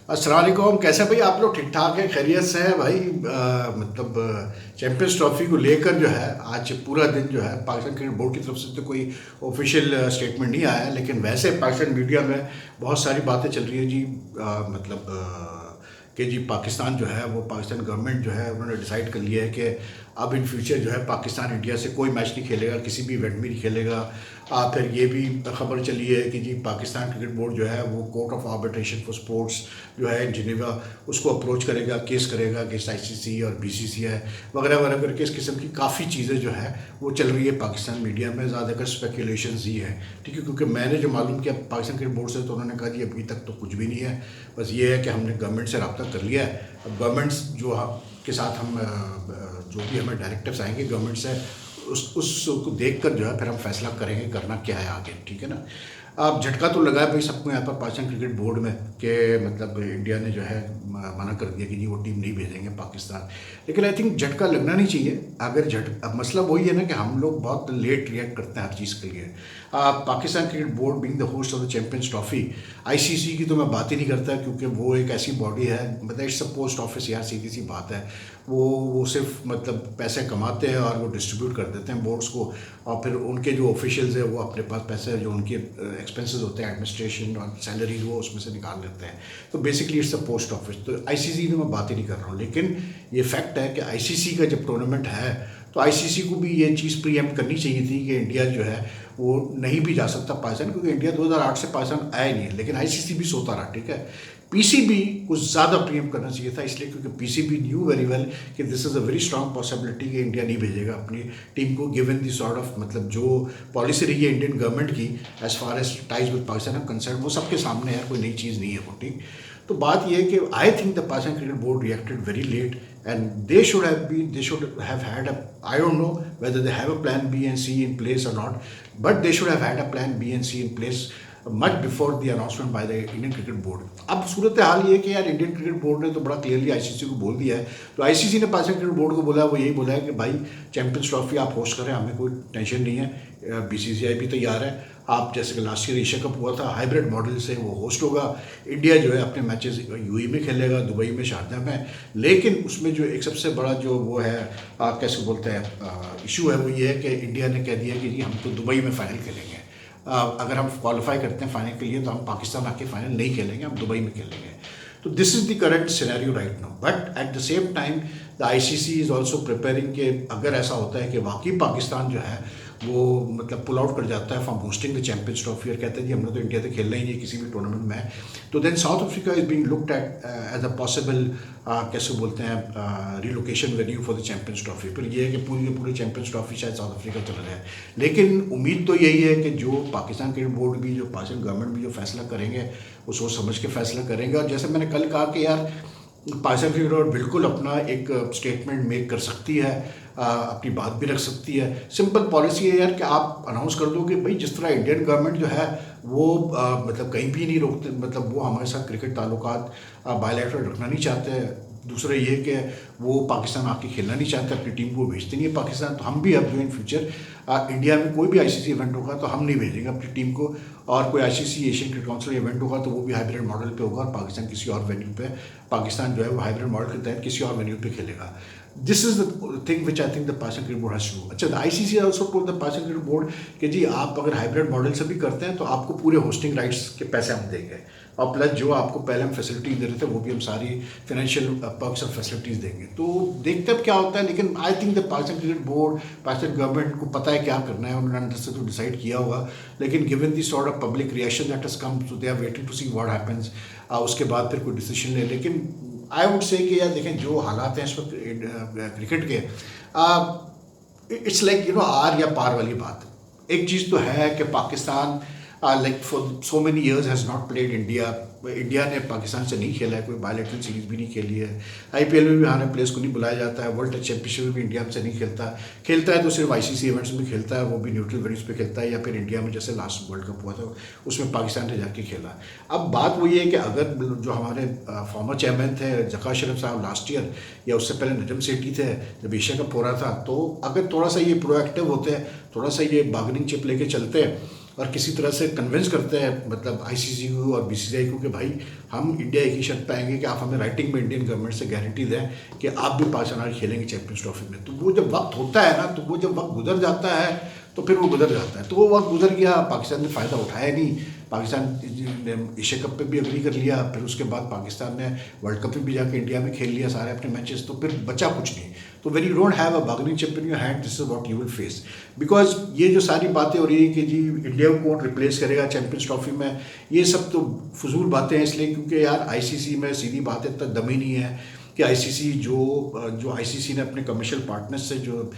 अस्सलाम वालेकुम। कैसे भाई आप लोग? ठीक ठाक है, खैरियत से है भाई? चैंपियंस ट्रॉफी को लेकर जो है आज पूरा दिन जो है पाकिस्तान क्रिकेट बोर्ड की तरफ से तो कोई ऑफिशियल स्टेटमेंट नहीं आया है, लेकिन वैसे पाकिस्तान मीडिया में बहुत सारी बातें चल रही है जी। कि जी पाकिस्तान जो है वो पाकिस्तान गवर्नमेंट जो है उन्होंने डिसाइड कर लिया है कि अब इन फ्यूचर जो है पाकिस्तान इंडिया से कोई मैच नहीं खेलेगा, किसी भी इवेंट में नहीं खेलेगा। फिर ये भी खबर चली है कि जी पाकिस्तान क्रिकेट बोर्ड जो है वो court of arbitration for sports जो है जिनेवा उसको अप्रोच करेगा, केस करेगा अगेंस्ट आईसीसी और बीसीसीआई वगैरह वगैरह करके इस किस्म की काफ़ी चीज़ें जो है वो चल रही है पाकिस्तान मीडिया में। ज़्यादातर स्पेकुलेशंस ही है, ठीक है, क्योंकि मैंने जो मालूम किया पाकिस्तान क्रिकेट बोर्ड से तो उन्होंने कहा जी अभी तक तो कुछ भी नहीं है, बस ये है कि हमने गवर्नमेंट से रब्ता कर लिया है। अब गवर्नमेंट्स जो के साथ हम जो भी हमें डायरेक्टिव्स आएंगे गवर्नमेंट से उसको देख कर जो है फिर हम फैसला करेंगे करना क्या है आगे, ठीक है ना। अब झटका तो लगा है भाई सबको यहाँ पर पाकिस्तान क्रिकेट बोर्ड में कि मतलब इंडिया ने जो है मना कर दिया कि जी वो टीम नहीं भेजेंगे पाकिस्तान। लेकिन आई थिंक झटका लगना नहीं चाहिए। अगर अब मसला वही है ना कि हम लोग बहुत लेट रिएक्ट करते हैं हर चीज़ के लिए। Pakistan cricket board being the host of the champions trophy, ICC की तो मैं बात ही नहीं करता क्योंकि वो एक ऐसी बॉडी है, मतलब इट्स अ पोस्ट ऑफिस यार, सीधी सी बात है। वो सिर्फ मतलब पैसे कमाते हैं और वो डिस्ट्रीब्यूट कर देते हैं बोर्ड्स को, और फिर उनके जो ऑफिशियल्स हैं वो अपने पास पैसे जो उनके एक्सपेंसेस होते हैं एडमिनिस्ट्रेशन और सैलरी वो उसमें से निकाल लेते हैं। तो basically it's a post office. तो आईसीसी की मैं बात ही नहीं कर रहा हूँ, लेकिन ये फैक्ट है कि आईसीसी का जब टूर्नामेंट है तो आईसीसी को भी ये चीज़ प्रीएम्प्ट करनी चाहिए थी कि इंडिया जो है वो नहीं भी जा सकता पाकिस्तान, क्योंकि इंडिया 2008 से पाकिस्तान आया नहीं है, लेकिन आईसीसी भी सोता रहा, ठीक है। पीसीबी को ज़्यादा प्रीएम्प्ट करना चाहिए था, इसलिए क्योंकि पीसीबी न्यू वेरी वेल कि this is a very strong possibility कि इंडिया नहीं भेजेगा अपनी टीम को, गिवन दी सॉर्ट ऑफ मतलब जो पॉलिसी रही है इंडियन गवर्नमेंट की as far as ties with Pakistan concern, वो सबके सामने है, कोई नई चीज़ नहीं है वो, ठीक। तो बात यह है कि I think the Pakistan cricket board reacted very late and they should have had a, I don't know whether they have a plan B and C in place or not, but they should have had a plan B and C in place much before the announcement by the Indian Cricket Board. अब सूरत हाल ये कि यार Indian cricket board ने तो बड़ा clearly ICC को बोल दिया है, तो आईसीसी ने पाकिस्तान क्रिकेट बोर्ड को बोला, वो यही बोला है कि भाई चैंपियंस ट्रॉफी आप होस्ट करें, हमें कोई टेंशन नहीं है, बीसीसीआई भी तैयार है। आप जैसे कि लास्ट ईयर एशिया कप हुआ था हाइब्रिड मॉडल से वो होस्ट होगा, इंडिया जो है अपने मैचेस यूएई में खेलेगा, दुबई में, शारजा में, लेकिन उसमें जो एक सबसे बड़ा जो वो है कैसे बोलते हैं इशू है वो ये है कि इंडिया ने कह दिया कि जी हम तो दुबई में फ़ाइनल खेलेंगे। अगर हम क्वालिफाई करते हैं फाइनल के लिए तो हम पाकिस्तान आके फाइनल नहीं खेलेंगे, हम दुबई में खेलेंगे। तो this is the current scenario right now, but at the same time the ICC is also preparing कि अगर ऐसा होता है कि वाकई पाकिस्तान जो है वो मतलब पुल आउट कर जाता है from hosting the champions trophy और कहते हैं जी हमने तो इंडिया से खेलना ही नहीं किसी भी टूर्नामेंट में, तो then South Africa is being looked at as a possible कैसे बोलते हैं relocation venue for the champions trophy. फिर ये है कि पूरी चैंपियंस ट्रॉफी शायद साउथ अफ्रीका चला जाए, लेकिन उम्मीद तो यही है कि जो पाकिस्तान क्रिकेट बोर्ड भी, जो पाकिस्तान गवर्नमेंट भी जो फैसला करेंगे वो सोच समझ के फैसला करेंगे। और जैसे मैंने कल कहा कि यार पाकिस्तान क्रिकेट बोर्ड बिल्कुल अपना एक स्टेटमेंट मेक कर सकती है, अपनी बात भी रख सकती है। सिंपल पॉलिसी है यार कि आप अनाउंस कर दो कि भाई जिस तरह इंडियन गवर्नमेंट जो है वो मतलब कहीं भी नहीं रोकते, मतलब वो हमारे साथ क्रिकेट ताल्लुकात बायलैटरल रखना नहीं चाहते। दूसरा ये कि वो पाकिस्तान आके खेलना नहीं चाहते, अपनी टीम को भेजते नहीं है पाकिस्तान, तो हम भी अब जो इन फ्यूचर इंडिया में कोई भी आईसीसी इवेंट होगा तो हम नहीं भेजेंगे अपनी टीम को, और कोई ICC Asian cricket council event होगा तो वो भी हाइब्रिड मॉडल पे होगा और पाकिस्तान किसी और वेन्यू पे, पाकिस्तान जो है वो हाइब्रिड मॉडल के तहत किसी और वेन्यू पे खेलेगा। This is the thing which I think the Pakistan cricket board has to do. अच्छा, the ICC also told the Pakistan cricket board कि जी आप अगर हाइब्रिड मॉडल से भी करते हैं तो आपको पूरे होस्टिंग राइट्स के पैसे हम देंगे, और प्लस जो आपको पहले हम फैसिलिटीज दे रहे थे वो भी हम सारी फाइनेंशियल पर्क्स और फैसिलिटीज़ देंगे। तो देखते अब क्या होता है, लेकिन आई think the Pakistan cricket board, Pakistan government को पता है क्या करना है, उन्होंने अंदर से तो डिसाइड किया होगा, लेकिन given the sort of public reaction that has come, so they are waiting to see what happens, उसके बाद फिर कोई डिसीजन ले। लेकिन आई वुड से कि यार देखें जो हालात हैं इस वक्त क्रिकेट के, इट्स लाइक आर या पार वाली बात। एक चीज़ तो है कि Pakistan like for so many years has not played India ने पाकिस्तान से नहीं खेला है, कोई बायलैटरल सीरीज भी नहीं खेली है, आईपीएल में भी हमारे प्लेयर्स को नहीं बुलाया जाता है, वर्ल्ड टेस्ट चैंपियनशिप में भी इंडिया से नहीं खेलता है तो सिर्फ आईसीसी इवेंट्स में खेलता है, वो भी न्यूट्रल वेन्यूज पे खेलता है, या फिर इंडिया में जैसे लास्ट वर्ल्ड कप हुआ था उसमें पाकिस्तान ने जाके खेला। अब बात वही है कि अगर जो हमारे फॉर्मर चेयरमैन थे जका शरीफ साहब लास्ट ईयर या उससे पहले नजम सेठी थे जब एशिया कप हो रहा था, तो अगर थोड़ा सा ये प्रोएक्टिव होते हैं, थोड़ा सा ये बार्गेनिंग चिप लेके चलते हैं और किसी तरह से कन्विंस करते हैं मतलब आईसीसी को और बीसीसीआई को कि भाई हम इंडिया एक ही शर्त पे आएंगे कि आप हमें राइटिंग में इंडियन गवर्नमेंट से गारंटी दें कि आप भी पाकिस्तान खेलेंगे चैंपियंस ट्रॉफी में। तो वो जब वक्त होता है ना, तो वो जब वक्त गुजर जाता है तो फिर वो गुजर जाता है। तो वो वक्त गुजर गया, पाकिस्तान ने फ़ायदा उठाया नहीं। पाकिस्तान ने एशिया कप पे भी अग्री कर लिया, फिर उसके बाद पाकिस्तान ने वर्ल्ड कप में भी जाके इंडिया में खेल लिया सारे अपने मैचेस, तो फिर बचा कुछ नहीं। तो when you don't have a bargaining chip in your hand, this is what you will face. Because ये जो सारी बातें हो रही है कि जी इंडिया को कौन रिप्लेस करेगा चैंपियंस ट्रॉफी में, ये सब तो फजूल बातें हैं। इसलिए क्योंकि यार आईसीसी में सीधी बात है इतना दम ही नहीं है कि आईसीसी जो आईसीसी ने अपने कमर्शियल पार्टनर्स से जो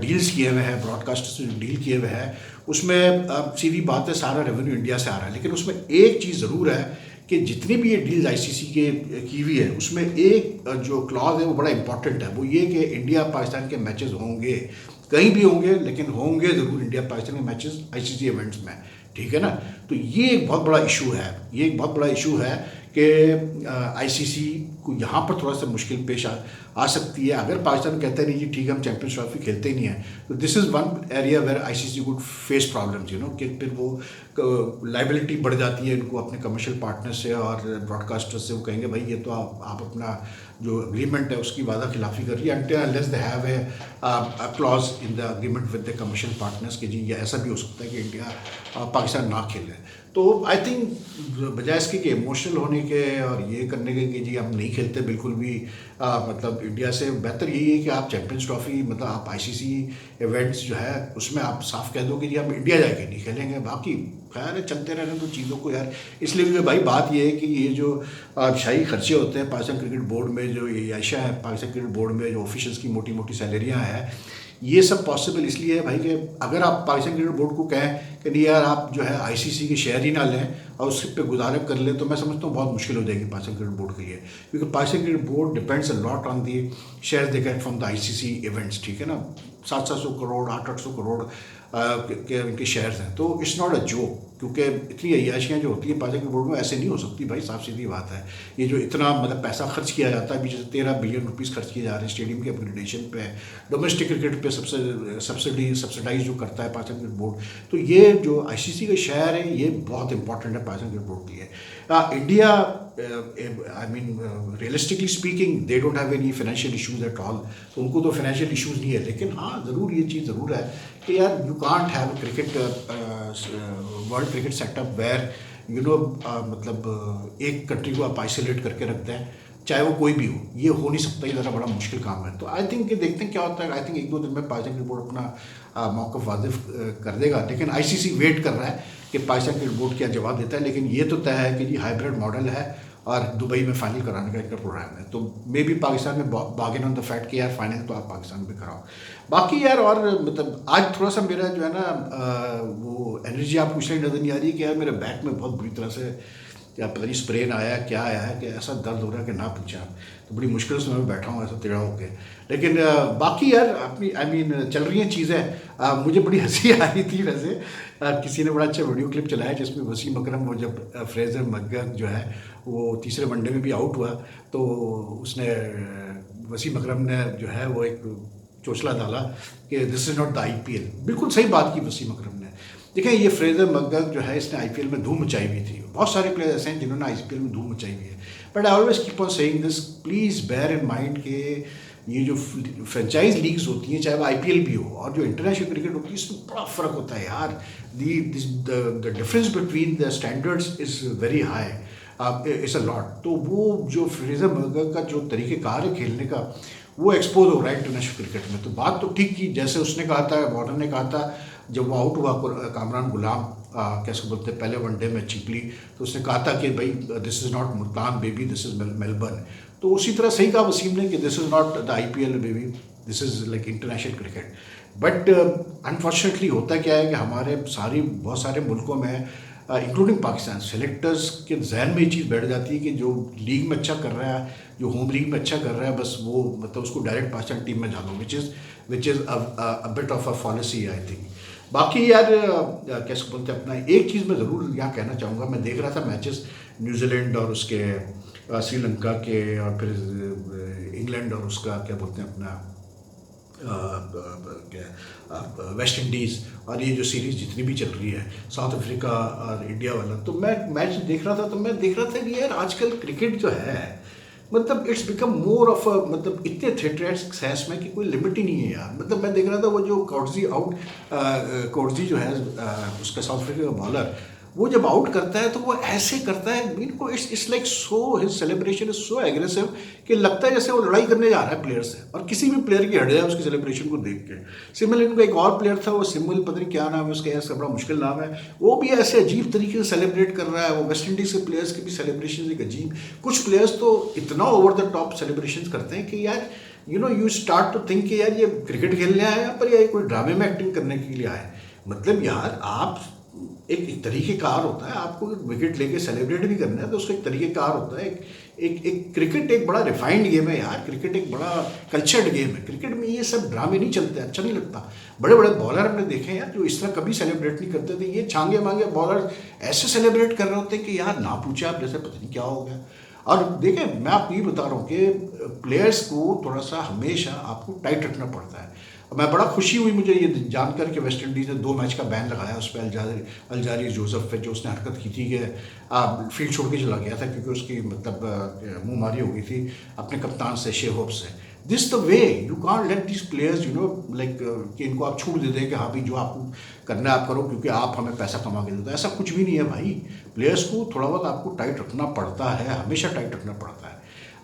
डील्स किए हुए हैं, ब्रॉडकास्टर से जो डील किए हुए हैं, उसमें सीधी बात है सारा रेवेन्यू इंडिया से आ रहा है। लेकिन उसमें एक चीज़ ज़रूर है कि जितनी भी ये डील्स आईसीसी के की हुई है, उसमें एक जो क्लॉज है वो बड़ा इंपॉर्टेंट है। वो ये कि इंडिया पाकिस्तान के मैचेस होंगे, कहीं भी होंगे, लेकिन होंगे ज़रूर इंडिया पाकिस्तान के मैचेस आईसीसी इवेंट्स में, ठीक है ना। तो ये एक बहुत बड़ा इशू है, ये एक बहुत बड़ा इशू है कि आईसीसी को यहाँ पर थोड़ा सा मुश्किल पेश आ सकती है। अगर पाकिस्तान कहता है नहीं जी ठीक है हम चैंपियंस ट्रॉफी खेलते ही नहीं है, तो this is one area where ICC would face problems, you know, कि फिर वो लाइबिलिटी बढ़ जाती है इनको अपने कमर्शियल पार्टनर से और ब्रॉडकास्टर से। वो कहेंगे भाई ये तो आप अपना जो अग्रीमेंट है उसकी वादा खिलाफी कर रही है, until unless they have a clause in the agreement with the commercial partners कि जी ये ऐसा भी हो सकता है कि इंडिया पाकिस्तान ना खेले। तो आई थिंक बजाय इसके कि इमोशनल होने के और ये करने के कि जी हम नहीं खेलते बिल्कुल भी मतलब इंडिया से, बेहतर यही है कि आप चैंपियंस ट्रॉफी मतलब आप आईसीसी इवेंट्स जो है उसमें आप साफ कह दो कि जी हम इंडिया जाके नहीं खेलेंगे, बाकी खैर है चलते रहने तो चीज़ों को यार। इसलिए क्योंकि भाई बात ये है कि ये जो शाही खर्चे होते हैं पाकिस्तान क्रिकेट बोर्ड में, जो ये आयशा है पाकिस्तान क्रिकेट बोर्ड में जो ऑफिशियल्स की मोटी मोटी सैलरियाँ हैं, ये सब पॉसिबल इसलिए है भाई कि अगर आप पाकिस्तान क्रिकेट बोर्ड को कहें कि नहीं यार आप जो है आईसीसी के शेयर ही ना लें और उस पर गुजारा कर लें, तो मैं समझता हूँ बहुत मुश्किल हो जाएगी पाकिस्तान क्रिकेट बोर्ड के लिए। क्योंकि Pakistan cricket board depends a lot on the share they get from the ICC events, ठीक है ना। 700 करोड़ 800 करोड़ के इनके शेयर्स हैं। तो इट्स नॉट अ जोक, क्योंकि इतनी अय्याशियाँ जो होती हैं पाकिस्तान क्रिकेट बोर्ड में ऐसे नहीं हो सकती भाई, साफ सीधी बात है। ये जो इतना मतलब पैसा खर्च किया जाता है, जैसे 13 बिलियन रुपीस खर्च किए जा रहे हैं स्टेडियम के अपग्रेडेशन पे, डोमेस्टिक क्रिकेट पे सबसे सब्सिडाइज जो करता है पाकिस्तान क्रिकेट बोर्ड, तो ये जो आईसीसी के शेयर है ये बहुत इंपॉर्टेंट है पाकिस्तान क्रिकेट बोर्ड के लिए। India I mean realistically speaking they don't have any financial issues at all, तो उनको तो फाइनेंशियल इशूज़ नहीं है। लेकिन हाँ ज़रूर ये चीज़ ज़रूर है कि यार you can't have cricket world cricket setup where you know मतलब एक कंट्री को आप आइसोलेट करके रखते हैं, चाहे वो कोई भी हो, ये हो नहीं सकता, ये ज़रा बड़ा मुश्किल काम है। तो आई थिंक देखते हैं क्या होता है। आई थिंक 1-2 दिन में पाकिस्तान क्रिकेट बोर्ड अपना मौक़िफ़ वाज़िफ़ कर देगा, लेकिन आईसीसी वेट कर रहा है कि पाकिस्तान क्रिकेट बोर्ड क्या जवाब देता है। लेकिन ये तो तय है कि जी हाइब्रिड मॉडल है और दुबई में फाइनल कराने का इनका प्रोग्राम है, तो मे बी पाकिस्तान में बार्गेन ऑन द फैक्ट कि यार फाइनल तो आप पाकिस्तान में कराओ। बाकी यार और मतलब आज थोड़ा सा मेरा जो है ना वो एनर्जी आपको इसलिए नज़र नहीं आ रही कि यार मेरे बैक में बहुत बुरी तरह से क्या पता नहीं स्प्रेन आया क्या आया है कि ऐसा दर्द हो रहा है कि ना पूछा। तो बड़ी मुश्किल से मैं बैठा हूँ ऐसा टेढ़ा होकर। लेकिन बाकी यार अपनी आई मीन चल रही हैं चीज़ें। मुझे बड़ी हंसी आ रही थी वैसे, किसी ने बड़ा अच्छा वीडियो क्लिप चलाया जिसमें वसीम अकरम वो जब फ्रेजर मैकग्रा जो है वो तीसरे वनडे में भी आउट हुआ, तो उसने वसीम अकरम ने जो है वो एक चोचला डाला कि this is not the IPL. बिल्कुल सही बात की वसीम अकरम ने। देखिए ये फ्रेजर मैकग्रा जो है इसने आईपीएल में धूम मचाई हुई थी, बहुत सारे प्लेयर ऐसे हैं जिन्होंने आईपीएल में धूम मचाई हुई है। But I always keep on saying this, please bear in mind के ये जो फ्रेंचाइज लीग्स होती हैं, चाहे वो आईपीएल भी हो और जो इंटरनेशनल क्रिकेट होती है, इसमें बड़ा फ़र्क होता है यार। The difference between the standards is very high, it's a lot. तो वो जो फ्रेजर मैकग्रा का जो तरीक़ेकार है खेलने का, वो एक्सपोज हो रहा है इंटरनेशनल क्रिकेट में। तो बात तो ठीक की, जैसे उसने कहा था, वार्नर ने कहा था जब वो आउट हुआ कामरान गुलाम कैसे बोलते हैं पहले वनडे में चिपली, तो उसने कहा था कि भाई this is not Multan baby, this is Melbourne. तो उसी तरह सही कहा वसीम ने कि this is not the IPL baby, this is like international cricket. But unfortunately होता क्या है कि हमारे बहुत सारे मुल्कों में इंक्लूडिंग पाकिस्तान सेलेक्टर्स के जहन में ये चीज़ बैठ जाती है कि जो लीग में अच्छा कर रहा है, जो होम लीग में अच्छा कर रहा है, बस वो मतलब उसको डायरेक्ट पाकिस्तान टीम में डालो, which is a bit of a policy I think. बाकी यार कैसे बोलते हैं अपना एक चीज़ मैं ज़रूर यहाँ कहना चाहूँगा, मैं देख रहा था मैचेस न्यूजीलैंड और उसके श्रीलंका के और फिर इंग्लैंड और उसका क्या बोलते हैं अपना वेस्ट इंडीज़ और ये जो सीरीज़ जितनी भी चल रही है, साउथ अफ्रीका और इंडिया वाला, तो मैं मैच देख रहा था, तो मैं देख रहा था कि यार आजकल क्रिकेट जो है, मतलब इट्स बिकम मोर ऑफ मतलब इतने थ्रेट्स है इसमें कि कोई लिमिट ही नहीं है यार। मतलब मैं देख रहा था वो जो कोटजी जो है उसका साउथ अफ्रीका का बॉलर, वो जब आउट करता है तो वो ऐसे करता है, इनको it's like so, his celebration is so aggressive कि लगता है जैसे वो लड़ाई करने जा रहा है प्लेयर से, और किसी भी प्लेयर की हट जाए उसकी सेलिब्रेशन को देख के। सिमिलर इनका एक और प्लेयर था, वो सिम्बल, पता नहीं क्या नाम है उसका, ऐसा बड़ा मुश्किल नाम है, वो भी ऐसे अजीब तरीके से सेलिब्रेट कर रहा है। वो वेस्ट इंडीज़ के प्लेयर्स की भी सेलिब्रेशन एक अजीब, कुछ प्लेयर्स तो इतना ओवर द टॉप सेलिब्रेशन करते हैं कि यार यू स्टार्ट टू थिंक कि यार ये क्रिकेट खेलने आए हैं पर या कोई ड्रामे में एक्टिंग करने के लिए आए। मतलब यार आप एक तरीक़ेकार होता है, आपको विकेट लेके सेलिब्रेट भी करना है तो उसका एक तरीक़ेकार होता है। एक क्रिकेट एक बड़ा रिफाइंड गेम है यार, क्रिकेट एक बड़ा कल्चर्ड गेम है। क्रिकेट में ये सब ड्रामे नहीं चलते, अच्छा नहीं लगता। बड़े बड़े बॉलर हमने देखे हैं यार जो इस तरह कभी सेलिब्रेट नहीं करते थे, ये छांगे मांगे बॉलर ऐसे सेलिब्रेट कर रहे होते हैं कि यार ना पूछे आप, जैसे पता नहीं क्या हो गया। और देखिए मैं आपको ये बता रहा हूँ कि प्लेयर्स को थोड़ा सा हमेशा आपको टाइट रखना पड़ता है। मैं बड़ा खुशी हुई मुझे ये जानकर कि वेस्ट इंडीज़ ने 2 मैच का बैन लगाया उस पर, अल्जारी जोसेफ पे, जो उसने हरकत की थी कि फील्ड छोड़ के चला गया था क्योंकि उसकी मतलब मुंहमारी हो गई थी अपने कप्तान से, शेहोब से। This the way, you can't let this players like कि इनको आप छूट दे दें कि हाँ भाई जो आपको करना है आप करो क्योंकि आप हमें पैसा कमा के देते हो। ऐसा कुछ भी नहीं है भाई, प्लेयर्स को थोड़ा बहुत आपको टाइट रखना पड़ता है, हमेशा टाइट रखना पड़ता है।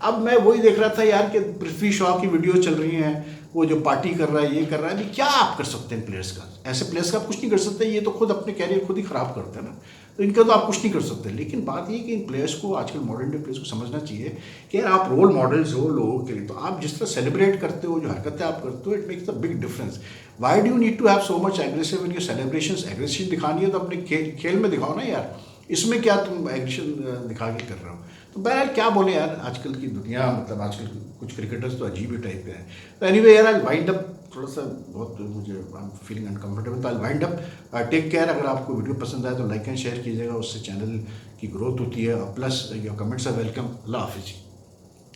अब मैं वही देख रहा था यार कि पृथ्वी शॉ की वीडियो चल रही हैं, वो जो पार्टी कर रहा है, ये कर रहा है, अभी क्या आप कर सकते हैं प्लेयर्स का? ऐसे प्लेयर्स का आप कुछ नहीं कर सकते, ये तो खुद अपने कैरियर खुद ही ख़राब करते हैं ना, तो इनका तो आप कुछ नहीं कर सकते। लेकिन बात ये कि इन प्लेयर्स को, आजकल मॉडर्न डे प्लेयर्स को समझना चाहिए कि यार आप रोल मॉडल्स हो लोगों के लिए, तो आप जिस तरह सेलिब्रेट करते हो, जो हरकतें आप करते हो, it makes a big difference. Why do need to have so much aggressive in your celebration? Aggression दिखानी है तो अपने खेल में दिखाओ ना यार, इसमें क्या तुम एग्रेशन दिखा के कर रहे हो? तो बहरहाल क्या बोले यार, आजकल की दुनिया, मतलब आजकल कुछ क्रिकेटर्स तो अजीब ही टाइप के हैं। तो एनीवे यार, आई वाइंड अप, थोड़ा सा बहुत मुझे आई एम फीलिंग अनकम्फर्टेबल, तो I wind up. Take care. अगर आपको वीडियो पसंद आए तो लाइक एंड शेयर कीजिएगा, उससे चैनल की ग्रोथ होती है, और plus your comments are welcome. अल्लाह हाफिज़।